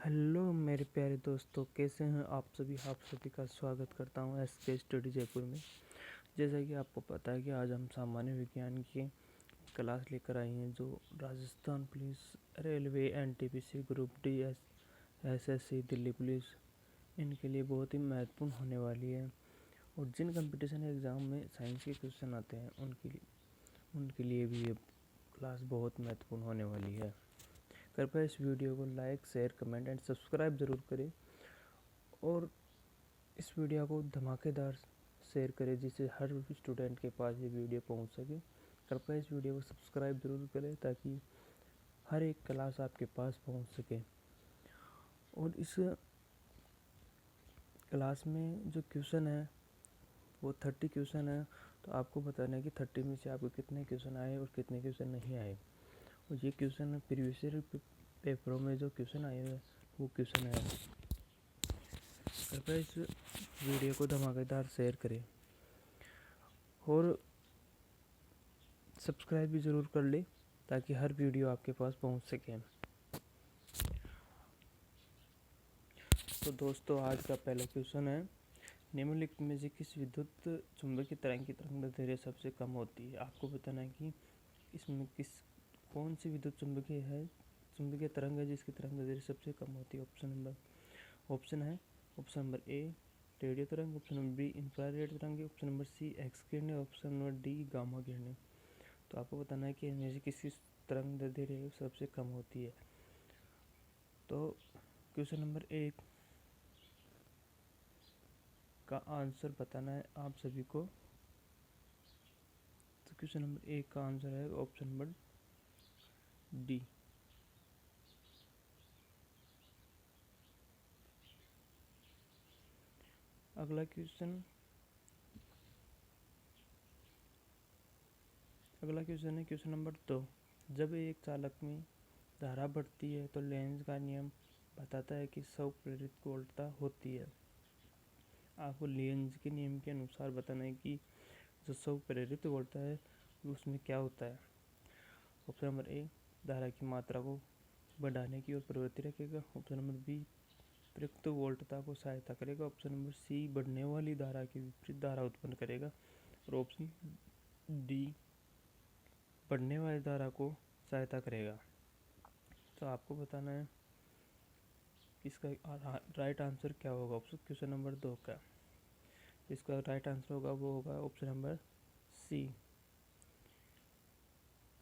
Hello मेरे प्यारे दोस्तों, कैसे हैं आप सभी का स्वागत करता हूं एसके स्टडी जयपुर में। जैसा कि आपको पता है कि आज हम सामान्य विज्ञान की क्लास लेकर आए हैं जो Rajasthan police, railway, NTPC, group D, SSC, Delhi police, इनके लिए बहुत ही महत्वपूर्ण होने वाली है। और जिन कंपटीशन एग्ज़ाम में साइंस के क्वेश्चन आते हैं उनके लिए भी ये क्लास बहुत महत्वपूर्ण होने वाली है। कृपया इस वीडियो को like, share, comment and subscribe ज़रूर करें और इस वीडियो को धमाकेदार शेयर करें जिससे हर स्टूडेंट के पास ये वीडियो पहुंच सके। कृपया इस वीडियो को सब्सक्राइब ज़रूर करें ताकि हर एक क्लास आपके पास पहुंच सके। और इस क्लास में जो क्वेश्चन है वो 30 क्वेश्चन है, तो आपको बताना है कि 30 में से आपको कितने क्वेश्चन आए और कितने क्वेश्चन नहीं आए। और ये क्वेश्चन प्रीवियस ईयर पेपरों में जो क्वेश्चन आए हैं वो क्वेश्चन है। कृपया इस वीडियो को धमाकेदार शेयर करें और सब्सक्राइब भी ज़रूर कर ले ताकि हर वीडियो आपके पास पहुंच सके। तो दोस्तों, आज का पहला क्वेश्चन है, निम्नलिखित में से किस विद्युत चुंबकीय तरंग की तरंगदैर्घ्य सबसे कम होती है। आपको बताना है कि इसमें कौन सी विद्युत चुंबकीय तरंग है जिसकी तरंगदैर्घ्य सबसे कम होती है। ऑप्शन नंबर ए रेडियो तरंग, ऑप्शन नंबर बी इंफ्रारेड तरंग, ऑप्शन नंबर सी एक्स किरणें, ऑप्शन नंबर डी गामा किरणें। तो आपको बताना है कि इनमें से किस तरंगदैर्घ्य सबसे कम होती है। तो क्वेश्चन नंबर 1 का आंसर बताना है आप सभी को। तो क्वेश्चन नंबर 1 का आंसर है ऑप्शन नंबर डी। अगला क्वेश्चन है क्वेश्चन नंबर 2। जब एक चालक में धारा बढ़ती है तो लेंज का नियम बताता है कि स्वप्रेरित वोल्टता होती है। आपको लेंज के नियम के अनुसार बताना है कि जो स्वप्रेरित वोल्टता है उसमें क्या होता है। ऑप्शन नंबर ए धारा की मात्रा को बढ़ाने की ओर प्रवृत्ति रखेगा, ऑप्शन नंबर बी प्रयुक्त वोल्टता को सहायता करेगा, ऑप्शन नंबर सी बढ़ने वाली धारा की विपरीत धारा उत्पन्न करेगा और ऑप्शन डी बढ़ने वाली धारा को सहायता करेगा। तो आपको बताना है इसका राइट आंसर क्या होगा। ऑप्शन क्वेश्चन नंबर 2 का इसका राइट आंसर होगा वो होगा ऑप्शन नंबर सी,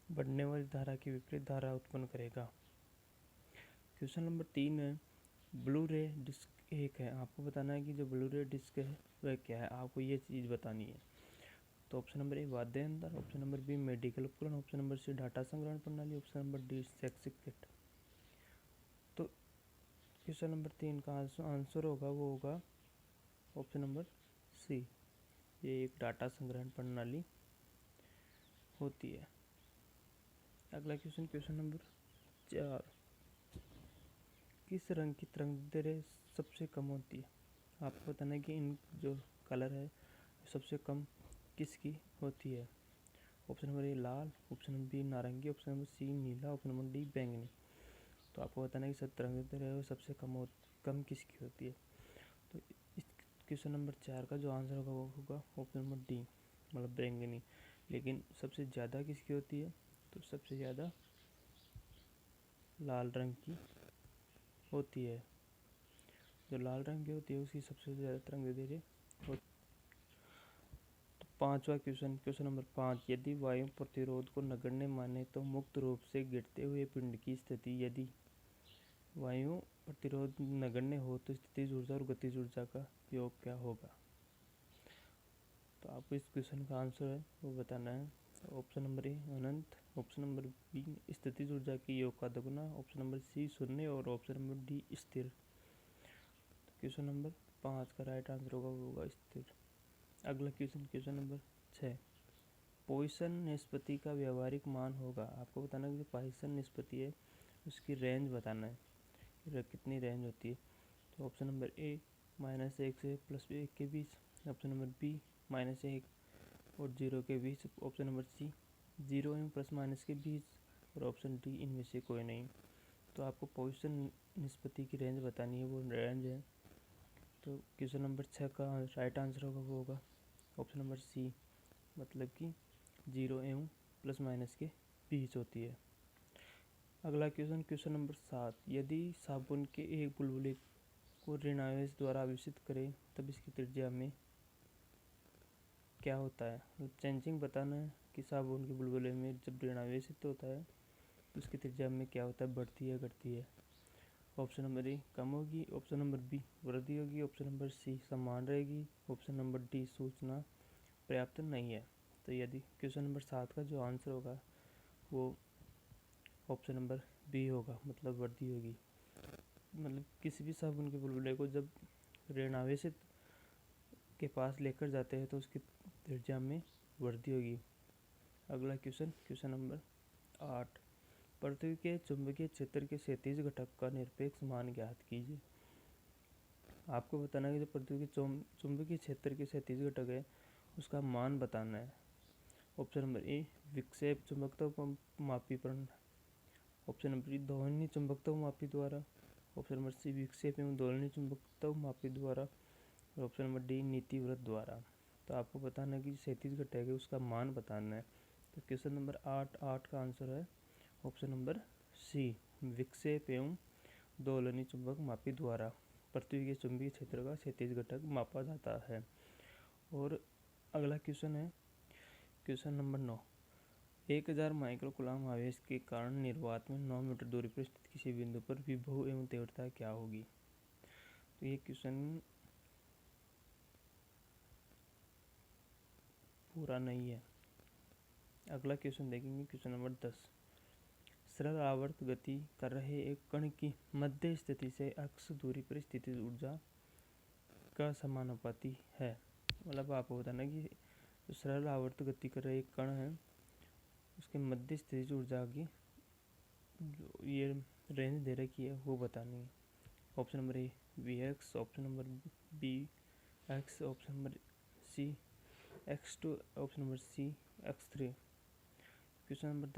बढ़ने वाली धारा की विपरीत धारा उत्पन्न करेगा। क्वेश्चन नंबर 3 है, ब्लू रे डिस्क एक है। आपको बताना है कि जो ब्लू रे डिस्क है वह क्या है, आपको ये चीज़ बतानी है। तो ऑप्शन नंबर ए वाद्य यंत्र, ऑप्शन नंबर बी मेडिकल उपकरण, ऑप्शन नंबर सी डाटा संग्रहण प्रणाली, ऑप्शन नंबर डी शैक्षिक किट। तो क्वेश्चन नंबर 3 का आंसर होगा वो होगा ऑप्शन नंबर सी, ये एक डाटा संग्रहण प्रणाली होती है। अगला क्वेश्चन नंबर 4, किस रंग की तरंगदैर्घ्य सबसे कम होती है। आपको बताना है कि इन जो कलर है सबसे कम किसकी होती है। ऑप्शन नंबर ए लाल, ऑप्शन नंबर बी नारंगी, ऑप्शन नंबर सी नीला, ऑप्शन नंबर डी बैंगनी। तो आपको बताना है कि तरंगदैर्घ्य सबसे कम किसकी होती है। तो इस क्वेश्चन नंबर 4 का जो आंसर होगा वो होगा ऑप्शन नंबर डी, मतलब बैंगनी। लेकिन सबसे ज़्यादा किसकी होती है, तो सबसे ज़्यादा लाल रंग की होती है। जो लाल रंग की होती है उसकी सबसे ज़्यादा तरंगदैर्घ्य होती है। तो 5वां क्वेश्चन नंबर 5, यदि वायु प्रतिरोध को नगण्य माने तो मुक्त रूप से गिरते हुए पिंड की स्थिति, यदि वायु प्रतिरोध नगण्य हो तो स्थितिज ऊर्जा और गतिज ऊर्जा का योग क्या होगा। तो आपको इस क्वेश्चन का आंसर है वो बताना है। ऑप्शन नंबर ए अनंत, ऑप्शन नंबर बी स्थितिज ऊर्जा के योग का दोगुना, ऑप्शन नंबर सी शून्य और ऑप्शन नंबर डी स्थिर। क्वेश्चन नंबर 5 का राइट आंसर होगा वो होगा स्थिर। अगला क्वेश्चन नंबर 6, पॉइसन निष्पत्ति का व्यावहारिक मान होगा। आपको बताना है कि पॉइसन निष्पत्ति है उसकी रेंज बताना है, कितनी रेंज होती है। तो ऑप्शन नंबर ए -1 से +1 के बीच, ऑप्शन नंबर बी -1 और 0 के बीच, ऑप्शन नंबर सी 0 एवं ± के बीच और ऑप्शन डी इनमें से कोई नहीं। तो आपको पोजीशन निस्पति की रेंज बतानी है, वो रेंज है। तो क्वेश्चन नंबर 6 का राइट आंसर होगा वो होगा ऑप्शन नंबर सी, मतलब कि 0 एवं प्लस माइनस के बीच होती है। अगला क्वेश्चन नंबर 7, यदि साबुन के एक बुलबुले को ऋण आवेश द्वारा आवेशित करें तब इसकी त्रिज्या में क्या होता है। तो चेंजिंग बताना है कि साबुन के बुलबुले में जब ऋण आवेशित होता है तो उसकी त्रिज्या में क्या होता है, बढ़ती है घटती है। ऑप्शन नंबर ए कम होगी, ऑप्शन नंबर बी वृद्धि होगी, ऑप्शन नंबर सी समान रहेगी, ऑप्शन नंबर डी सूचना पर्याप्त नहीं है। तो यदि क्वेश्चन नंबर 7 का जो आंसर होगा वो ऑप्शन नंबर बी होगा, मतलब वृद्धि होगी। मतलब किसी भी साबुन के बुलबुले को जब ऋण आवेशित के पास लेकर जाते हैं तो उसकी त्रिज्या में वृद्धि होगी। अगला क्वेश्चन नंबर 8, पृथ्वी के चुंबकीय क्षेत्र के क्षैतिज घटक का निरपेक्ष मान ज्ञात कीजिए। आपको बताना है कि जो पृथ्वी के चुंबकीय क्षेत्र के क्षैतिज घटक है उसका मान बताना है। ऑप्शन नंबर ए विक्षेप चुंबकत्व मापी प्रणाली, ऑप्शन नंबर बी दोलनीय चुंबकत्व मापी द्वारा, ऑप्शन नंबर सी विक्षेप एवं दोलनीय चुंबकत्व मापी द्वारा, और ऑप्शन नंबर डी नीतिवृत्त द्वारा। तो आपको बताना है कि क्षैतिज घटक है उसका मान बताना है। तो क्वेश्चन नंबर 8 का आंसर है ऑप्शन नंबर सी, विक्षेप एवं दोलनीय चुंबक मापी द्वारा पृथ्वी के चुंबकीय क्षेत्र का क्षैतिज घटक मापा जाता है। और अगला क्वेश्चन है क्वेश्चन नंबर 9, 1000 माइक्रोकूलम आवेश के कारण निर्वात में 9 मीटर दूरी पर स्थित किसी बिंदु पर विभव एवं तीव्रता क्या होगी। तो ये क्वेश्चन पूरा नहीं है। अगला क्वेश्चन देखेंगे क्वेश्चन नंबर 10, सरल आवर्त गति कर रहे एक कण की मध्य स्थिति से अक्ष दूरी पर स्थित ऊर्जा का समानुपाती है। मतलब आपको बताना कि जो सरल आवर्त गति कर रहे एक कण है उसके मध्य स्थिति ऊर्जा की जो ये रेंज दे रखी है वो बतानी है। Option number A V X, option number B X, option number C x2, option number C x3। Question number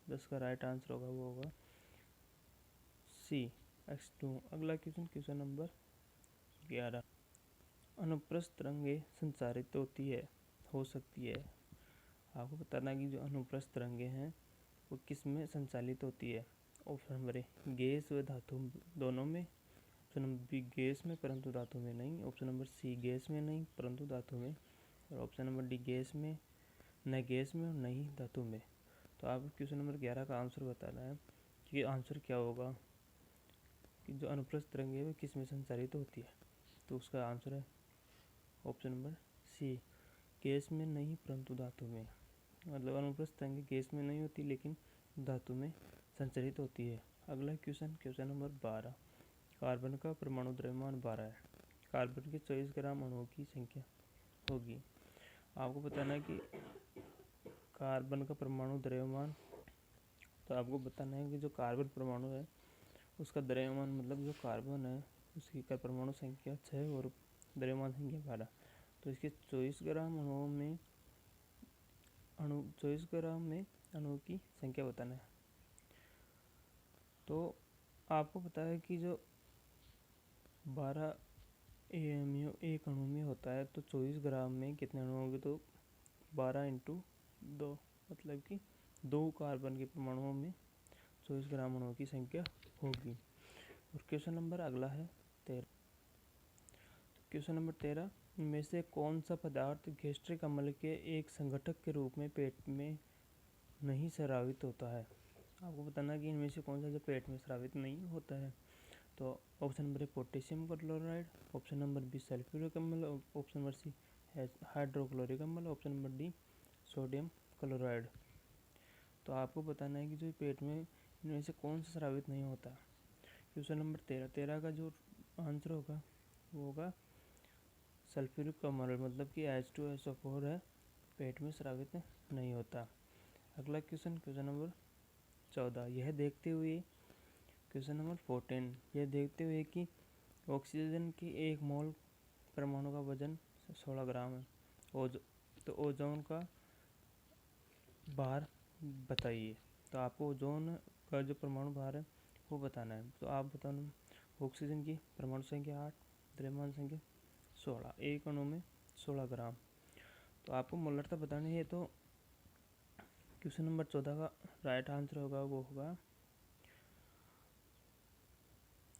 10 का राइट आंसर होगा वो होगा सी x2। अगला क्वेश्चन नंबर 11, अनुप्रस्थ तरंगें संचारित हो सकती है। आपको बताना कि जो अनुप्रस्थ तरंगें हैं वो किस में संचालित होती है। ऑप्शन नंबर ए गैस व धातु दोनों में, ऑप्शन नंबर बी गैस में परंतु धातु में नहीं, ऑप्शन नंबर सी गैस में नहीं परंतु धातु में, और ऑप्शन नंबर डी गैस में, न गैस में और न ही धातु में। तो आप क्वेश्चन नंबर 11 का आंसर बताना है कि आंसर क्या होगा कि जो अनुप्रस्थ तरंगें है वो किस में संचारित होती है। तो उसका आंसर है ऑप्शन नंबर सी, गैस में नहीं परंतु धातु में। मतलब अनुप्रस्थ तरंगें गैस में नहीं होती लेकिन धातु में संचारित होती है। अगला क्वेश्चन नंबर 12, कार्बन का परमाणु द्रव्यमान 12 है, कार्बन के 24 ग्राम अणुओं की संख्या होगी। आपको बताना है कि कार्बन का परमाणु द्रव्यमान, तो आपको बताना है कि जो कार्बन परमाणु है उसका द्रव्यमान मतलब जो कार्बन है उसकी का परमाणु संख्या 6 और द्रव्यमान संख्या 12। तो इसके 24 ग्राम अणुओं की संख्या बताना है। तो आपको पता है कि जो 12 AMU एक अणु में होता है तो 24 ग्राम में कितने अणु होंगे, तो 12 × 2 मतलब कि 2 कार्बन के परमाणुओं में 24 ग्राम अणुओं की संख्या होगी। और क्वेश्चन नंबर अगला है 13। क्वेश्चन नंबर 13, इनमें से कौन सा पदार्थ गैस्ट्रिक अम्ल के एक संघटक के रूप में पेट में नहीं स्रावित होता है। आपको बताना कि इनमें से कौन सा जो पेट में स्रावित नहीं होता है। तो option number A potassium chloride, option number B sulphuric अम्ल, ऑप्शन नंबर सी हाइड्रोक्लोरिक अम्ल, option number D sodium chloride. तो आपको बताना है कि जो पेट में इनमें से कौन सा स्रावित नहीं होता। क्वेश्चन नंबर 13 का जो आंसर होगा वो होगा सल्फ्यूरिक अम्ल, मतलब कि H2SO4 है, पेट में स्रावित नहीं होता। अगला क्वेश्चन नंबर 14, यह देखते हुए क्वेश्चन नंबर 14, यह देखते हुए कि ऑक्सीजन की एक मोल परमाणु का वजन 16 ग्राम है, तो ओजोन का भार बताइए। तो आपको ओजोन का जो परमाणु भार है वो बताना है। तो आप बताना, ऑक्सीजन की परमाणु संख्या 8, द्रव्यमान संख्या 16, एक अणु में 16 ग्राम। तो आपको मोलरता बतानी है। तो क्वेश्चन नंबर 14 का राइट आंसर होगा वो होगा,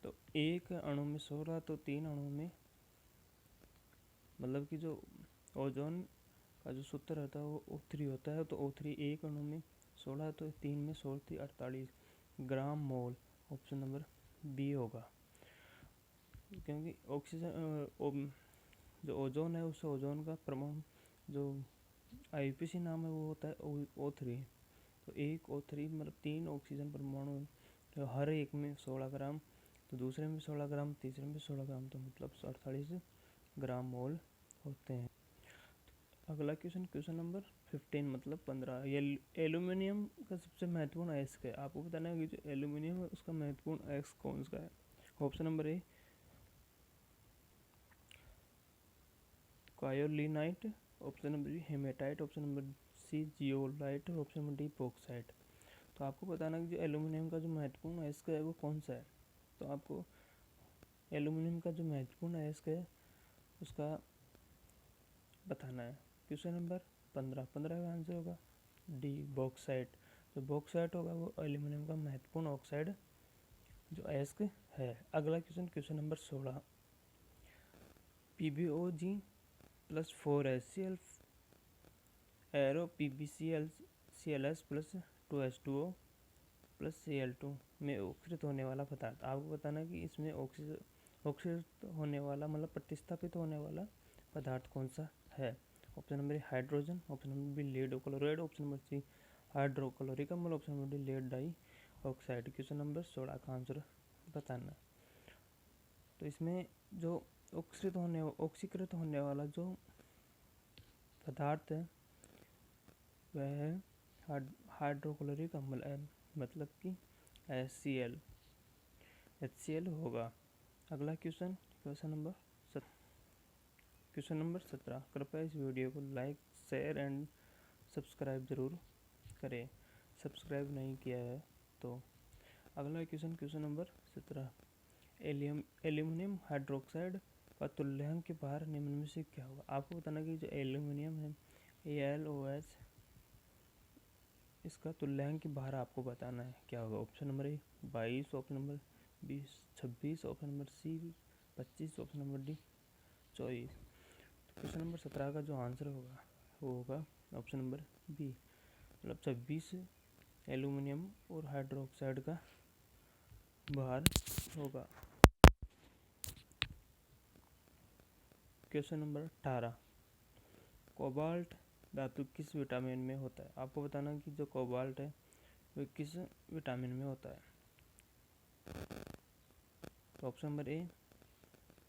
तो एक अणु में 16, तो 3 अणु में, मतलब कि जो ओजोन का जो सूत्र रहता है वो O3 होता है। तो O3 एक अणु में 16, तो 3 में 16 48 ग्राम मोल। ऑप्शन नंबर बी होगा, क्योंकि ऑक्सीजन जो ओजोन है उस ओजोन का परमाणु जो IUPAC नाम है वो होता है O3। तो एक O3 मतलब 3 ऑक्सीजन परमाणु, तो हर एक में 16 ग्राम, तो दूसरे में 16 ग्राम, तीसरे में 16 ग्राम, तो मतलब 48 ग्राम मोल होते हैं। अगला क्वेश्चन नंबर 15 मतलब 15, ये एल्यूमिनियम का सबसे महत्वपूर्ण अयस्क है। आपको बताना है कि जो एल्यूमिनियम है उसका महत्वपूर्ण अयस्क कौन सा है। Option number A kaolinite, option number B hematite, option number C zeolite, option number D bauxite. तो आपको बताना है कि जो एल्यूमिनियम का जो महत्वपूर्ण अयस्क है वो कौन सा है। तो आपको एल्यूमिनियम का जो महत्वपूर्ण अयस्क है उसका बताना है। क्वेश्चन नंबर 15 का आंसर होगा डी बॉक्साइट। जो बॉक्साइट होगा वो एल्यूमिनियम का महत्वपूर्ण ऑक्साइड जो अयस्क है। अगला question number 16, PbOg plus 4HCl arrow PbClS plus 2H2O plus Cl2 में ऑक्सीकृत होने वाला पदार्थ। आपको बताना है कि इसमें ऑक्सीकृत होने वाला मतलब प्रतिस्थापित होने वाला पदार्थ कौन सा है। Option number A hydrogen, option number B lead chloride, option number C hydrochloric अम्ल, option number D lead question number 16 का आंसर बताना। तो इसमें जो ऑक्सीकृत होने वाला जो पदार्थ है वह है हाइड्रोक्लोरिक अम्ल, मतलब कि HCl होगा। अगला क्वेश्चन नंबर 17, कृपया इस वीडियो को लाइक शेयर एंड सब्सक्राइब ज़रूर करें, सब्सक्राइब नहीं किया है तो। अगला क्वेश्चन नंबर 17, एल्यूमिनियम हाइड्रोक्साइड का तुल्यांक भार निम्न में से क्या होगा। आपको बताना कि जो एल्यूमिनियम है AlOH, इसका तुल्यांक भार आपको बताना है क्या होगा। Option number A 22, option number B 26, option number C 25, option number D 24। Question number 17 का जो आंसर होगा वो होगा ऑप्शन नंबर बी, मतलब 26 एल्यूमिनियम और हाइड्रोक्साइड का भार होगा। क्वेश्चन नंबर 18, कोबाल्ट धातु किस विटामिन में होता है। आपको बताना कि जो कोबाल्ट है वो किस विटामिन में होता है। तो option number A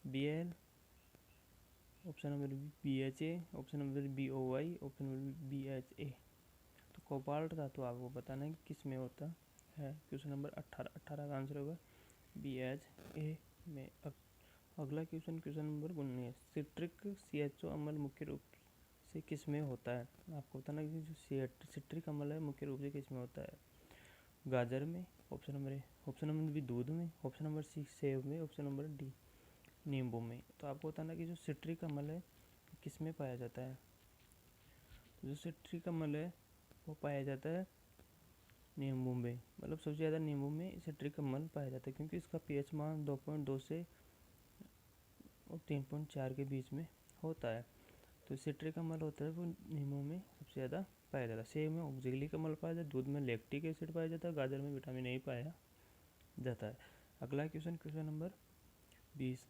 Bl, option number B BHA, option number BOY, option number BHA। तो कोबाल्ट धातु आपको बताना है कि किस में होता है। क्वेश्चन नंबर 18 का आंसर होगा BHA में। अगला क्वेश्चन नंबर 19, सिट्रिक CHO अम्ल मुख्य रूप से किस में होता है। आपको बताना कि जो सिट्रिक अम्ल है मुख्य रूप से किस में होता है। गाजर में, option number A, option number B दूध में, ऑप्शन नंबर सी सेब में, ऑप्शन नंबर डी नींबू में। तो आपको बताना कि जो सिट्रिक अम्ल है किस में पाया जाता है। जो सिट्रिक अम्ल है वो पाया जाता है नींबू में, मतलब सबसे ज़्यादा नींबू में सिट्रिक अम्ल पाया जाता है, क्योंकि इसका pH मान 2.2 से और 3.4 के बीच में होता है। तो सिट्रिक अम्ल होता है वो नींबू में सबसे ज़्यादा पाया जाता है। सेब में ऑक्जेलिक अम्ल पाया जाता है, दूध में लैक्टिक एसिड पाया जाता है, गाजर में विटामिन ए पाया जाता है। अगला क्वेश्चन नंबर 20,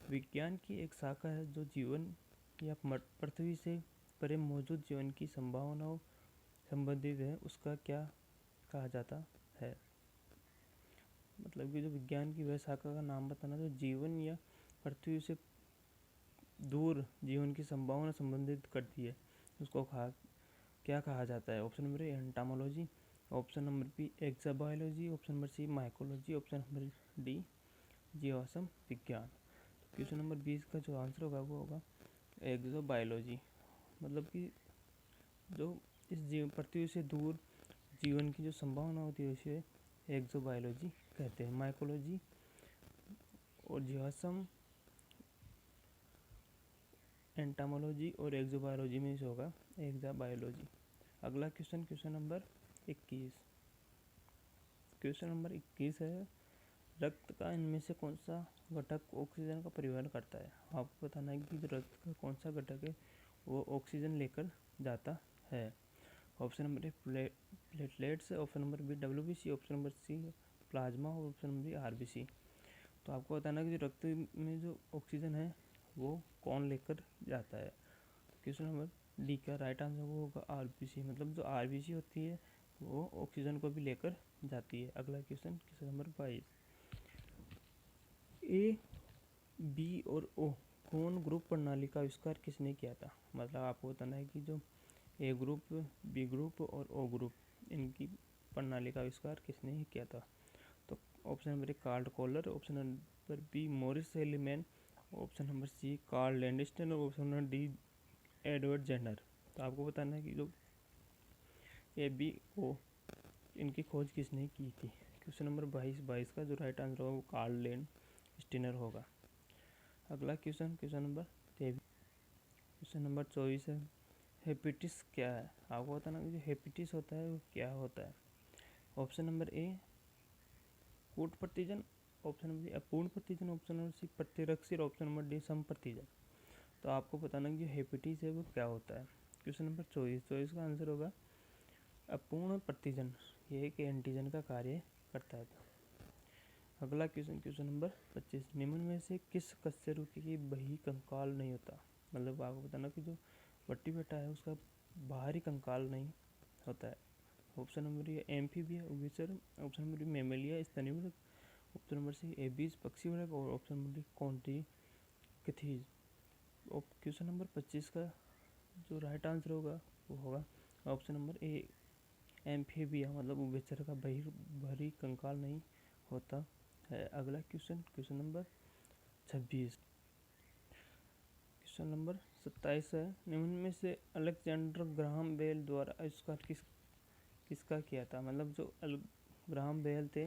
विज्ञान की एक शाखा है जो जीवन या पृथ्वी से परे मौजूद जीवन की संभावनाओं संबंधित है, उसका क्या कहा जाता है। मतलब कि जो विज्ञान की वह शाखा का नाम बताना जो जीवन या पृथ्वी से दूर जीवन की संभावना संबंधित करती है, उसको क्या कहा जाता है। Option number A entomology, option number B exobiology, option number C mycology, option number D जीवाश्म विज्ञान। क्वेश्चन नंबर 20 का जो आंसर होगा वो होगा एक्सोबायोलॉजी, मतलब कि जो इस पृथ्वी से दूर जीवन की जो संभावना होती है उसे एक्सोबायोलॉजी कहते हैं। माइकोलॉजी और जिहासम एंटामोलॉजी और एक्सोबायोलॉजी में से होगा एक्सोबायोलॉजी। अगला question, question number 21। Question number 21 है, रक्त का इनमें से कौन सा घटक ऑक्सीजन का परिवहन करता है? आपको बताना है कि रक्त का कौन सा घटक है वो ऑक्सीजन लेकर जाता है। Option number A platelets, option number B WBC, option number C plasma और ऑप्शन नंबर बी RBC। तो आपको बताना है कि जो रक्त में जो ऑक्सीजन है वो कौन लेकर जाता है। क्वेश्चन नंबर डी का राइट आंसर वो होगा RBC, मतलब जो RBC होती है वो ऑक्सीजन को भी लेकर जाती है। अगला क्वेश्चन, क्वेश्चन नंबर 22। ए, बी और ओ कौन ग्रुप प्रणाली का आविष्कार किसने किया था? मतलब आपको बताना है कि जो ए ग्रुप, बी ग्रुप और ओ ग्रुप इनकी प्रणाली का आविष्कार किसने किया था? तो option number A Karl Kohler, option number B Maurice Seliman, option number C Karl Landsteiner और option number D Edward Jenner. तो आपको बताना है कि जो ए, बी, ओ इनकी खोज किसने की थी। क्वेश्चन नंबर 22 का जो राइट आंसर होगा वो कार्ल लैंडस्टीनर होगा। अगला question, question number 23। Question number 24 है, हेपेटिस क्या है? आपको बताना कि जो हेपेटिस होता है वो क्या होता है। ऑप्शन नंबर ए कूट प्रतिजन, ऑप्शन नंबर बी अपूर्ण प्रतिजन, ऑप्शन नंबर सी प्रतिरक्षी, ऑप्शन नंबर डी समप्रतिजन। तो आपको बताना कि जो हेपेटिस है वो क्या होता है। क्वेश्चन नंबर 24 का आंसर होगा अपूर्ण प्रतिजन, ये एक एंटीजन का कार्य करता है। अगला क्वेश्चन, क्वेश्चन नंबर 25। निम्न में से किस कशेरुकी की बहिः कंकाल नहीं होता? मतलब आपको बताना कि जो वर्टिब्रेटा है उसका बाहरी कंकाल नहीं होता है। ऑप्शन नंबर ए एम्फीबिया उभयचर, ऑप्शन नंबर बी मैमेलिया स्तनिवर्ग, ऑप्शन नंबर सी एबीज पक्षी वर्ग और option number D Chondrichthyes. Question number 25 का जो राइट आंसर होगा वो होगा ऑप्शन नंबर ए एम्फीबिया, मतलब उभयचर का बाहरी कंकाल नहीं होता है। अगला question, question number 26। Question number 27 है, निम्न में से अलेक्जेंडर ग्राहम बेल द्वारा आविष्कार किसका किया था? मतलब जो ग्राहम बेल थे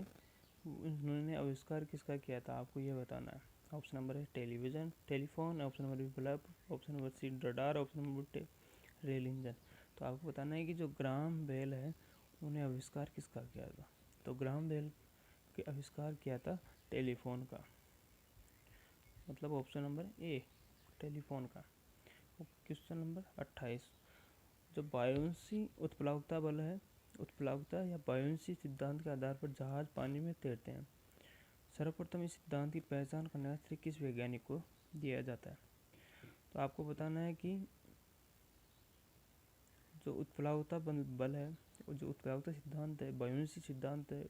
उन्होंने आविष्कार किसका किया था, आपको ये बताना है। ऑप्शन नंबर है television, telephone, option number B bulb, option number C radar, option number rail engine. तो आपको बताना है कि जो ग्राहम बेल है उन्हें आविष्कार किसका किया था। तो ग्राहम बेल के आविष्कार किया था टेलीफोन का, मतलब ऑप्शन नंबर ए टेलीफोन का। Question number 28। जो बायोंसी उत्प्लावकता बल है, उत्प्लावकता या बायोंसी सिद्धांत के आधार पर जहाज पानी में तैरते हैं, सर्वप्रथम इस सिद्धांत की पहचान करने का श्रेय किस वैज्ञानिक को दिया जाता है? तो आपको बताना है कि जो उत्प्लावकता बल है और जो उत्प्लावकता सिद्धांत है, बायोंसी सिद्धांत है,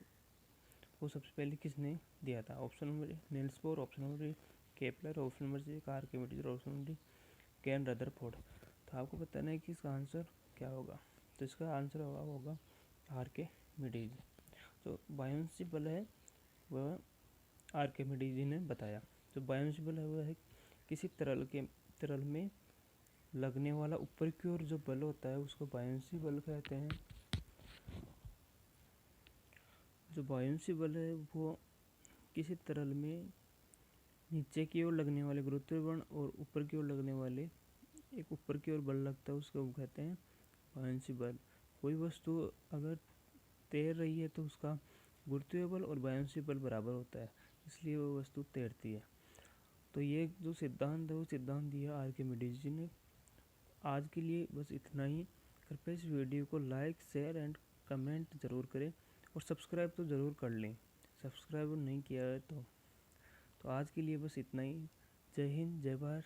वो सबसे पहले किसने दिया था? Option number A Niels Bohr, option number Kepler, option number C Archimedes और option number D Ken Rutherford. तो आपको बताना है कि इसका आंसर क्या होगा। तो इसका आंसर होगा आर्किमिडीज। जो बायोंसी बल है वह आर्किमिडीज ने बताया। जो बायोंसी बल है वह है किसी तरल में लगने वाला ऊपर की ओर जो बल होता है उसको बायोंसी बल कहते हैं। जो बायोंसी बल है वो किसी तरल में नीचे की ओर लगने वाले गुरुत्वीय बल और ऊपर की ओर लगने वाले एक ऊपर की ओर बल लगता है उसको कहते हैं बायोंसी बल। कोई वस्तु अगर तैर रही है तो उसका गुरुत्वीय बल और बायोंसी बल बराबर होता है, इसलिए वो वस्तु तैरती है। तो ये जो सिद्धांत है वो सिद्धांत दिया आर्किमिडीज जी ने। आज के लिए बस इतना ही। कृपया इस वीडियो को लाइक, शेयर एंड कमेंट ज़रूर करें और सब्सक्राइब तो ज़रूर कर लें, सब्सक्राइब नहीं किया है तो आज के लिए बस इतना ही। जय हिंद, जय भारत।